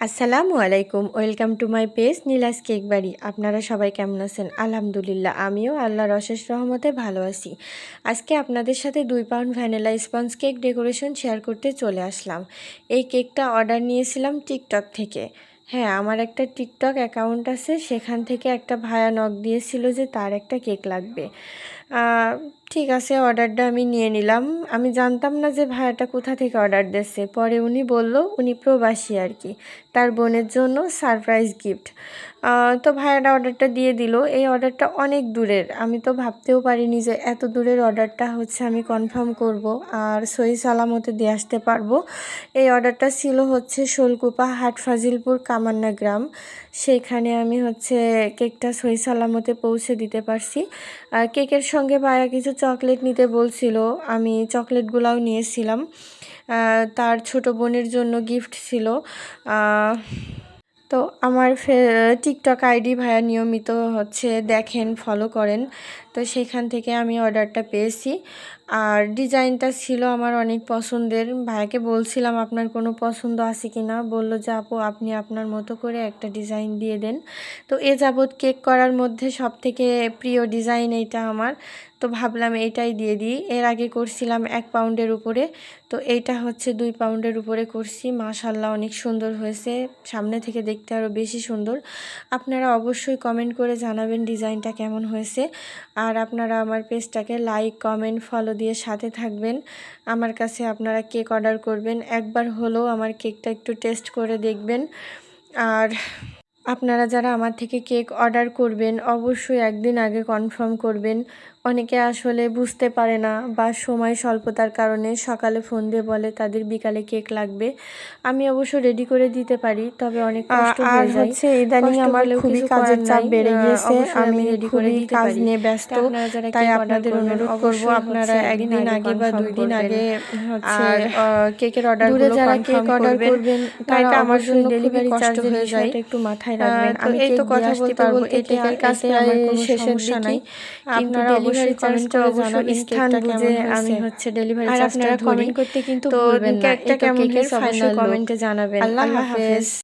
আসসালামু আলাইকুম, welcome to my page Neela's cake বাড়ি। আপনারা সবাই কেমন আছেন? আলহামদুলিল্লাহ, আমিও আল্লাহর অশেষ রহমতে ভালো আছি। আজকে আপনাদের সাথে 2 pound vanilla sponge cake decoration share করতে চলে আসলাম। এই কেকটা অর্ডার নিয়েছিলাম টিকটক থেকে। হ্যাঁ, আমার একটা টিকটক অ্যাকাউন্ট আছে, সেখান থেকে একটা ভায়া নক দিয়েছিল যে তার একটা কেক লাগবে। ঠিক আছে, অর্ডারটা আমি নিয়ে নিলাম। আমি জানতাম না যে ভায়াটা কোথা থেকে অর্ডার দিচ্ছে। পরে উনি বলল উনি প্রবাসী আর কি, তার বোনের জন্য সারপ্রাইজ গিফট। তো ভাইয়াটা অর্ডারটা দিয়ে দিল। এই অর্ডারটা অনেক দূরের, আমি তো ভাবতেও পারিনি যে এত দূরের অর্ডারটা হচ্ছে আমি কনফার্ম করব আর সহি সালামতে দিয়ে আসতে পারবো। এই অর্ডারটা ছিল হচ্ছে শোলকুপা হাটফাজিলপুর কামান্না গ্রাম। সেইখানে আমি হচ্ছে কেকটা সহি সালামতে পৌঁছে দিতে পারছি। কেকের সঙ্গে ভাইয়া কিছু চকলেট নিতে বলছিল, আমি চকলেটগুলাও নিয়েছিলাম। তার ছোট বোনের জন্য গিফট ছিল। তো আমার টিকটক আইডি ভাইয়া নিয়মিত হচ্ছে দেখেন, ফলো করেন। তো সেখান থেকে আমি অর্ডারটা পেয়েছি। আর ডিজাইনটা ছিল আমার অনেক পছন্দের। ভাইয়াকে বলছিলাম আপনার কোনো পছন্দ আছে কি না, বললো যে আপু আপনি আপনার মতো করে একটা ডিজাইন দিয়ে দেন। তো এ যাবৎ কেক করার মধ্যে সবথেকে প্রিয় ডিজাইন এইটা আমার। তো ভাবলাম এইটাই দিয়ে দিই। এর আগে করছিলাম 1 পাউন্ডের উপরে, তো এইটা হচ্ছে 2 পাউন্ডের উপরে করছি। মাশাল্লাহ, অনেক সুন্দর হয়েছে, সামনে থেকে দেখতে আরও বেশি সুন্দর। আপনারা অবশ্যই কমেন্ট করে জানাবেন ডিজাইনটা কেমন হয়েছে। আর আপনারা আমার পেজটাকে লাইক, কমেন্ট, ফলো দিয়ে সাথে থাকবেন। আমার কাছে আপনারা কেক অর্ডার করবেন, একবার হলেও আমার কেকটা একটু টেস্ট করে দেখবেন। আর আপনারা যারা আমার থেকে কেক অর্ডার করবেন অবশ্যই একদিন আগে কনফার্ম করবেন। অনেকে আসলে বুঝতে পারে না বা সময় স্বল্পতার কারণে সকালে ফোন দিয়ে বলে তাদের বিকালে কেক লাগবে। আমি অবশ্য রেডি করে দিতে পারি, তবে অনেক কষ্ট হয়ে যায়। হচ্ছে ইদানিং আমার খুবই কাজের চাপ বেড়ে গিয়েছে, আমি রেডি করে দিতে কাজ নিয়ে ব্যস্ত। তাই আপনাদের অনুরোধ করব আপনারা একদিন আগে বা 2 দিন আগে হচ্ছে কেকের অর্ডারগুলো কনফার্ম করবেন। তাইটা আমার জন্য ডেলিভারি চার্জ হয়ে যায়, একটু মাথায় রাখবেন। আমি এই তো কথা বলতে বলতে কেকের কাজ প্রায় শেষের দিকে। আপনারা ডেলিভারি চার্জটা অবশ্যই স্থান বুঝে আমি হচ্ছে ডেলিভারি চার্জটা ধরি। কমেন্ট করতে কিন্তু ভুলবেন না। কেকটা কেমন হয়েছে অবশ্যই কমেন্টে জানাবেন। আল্লাহ হাফেজ।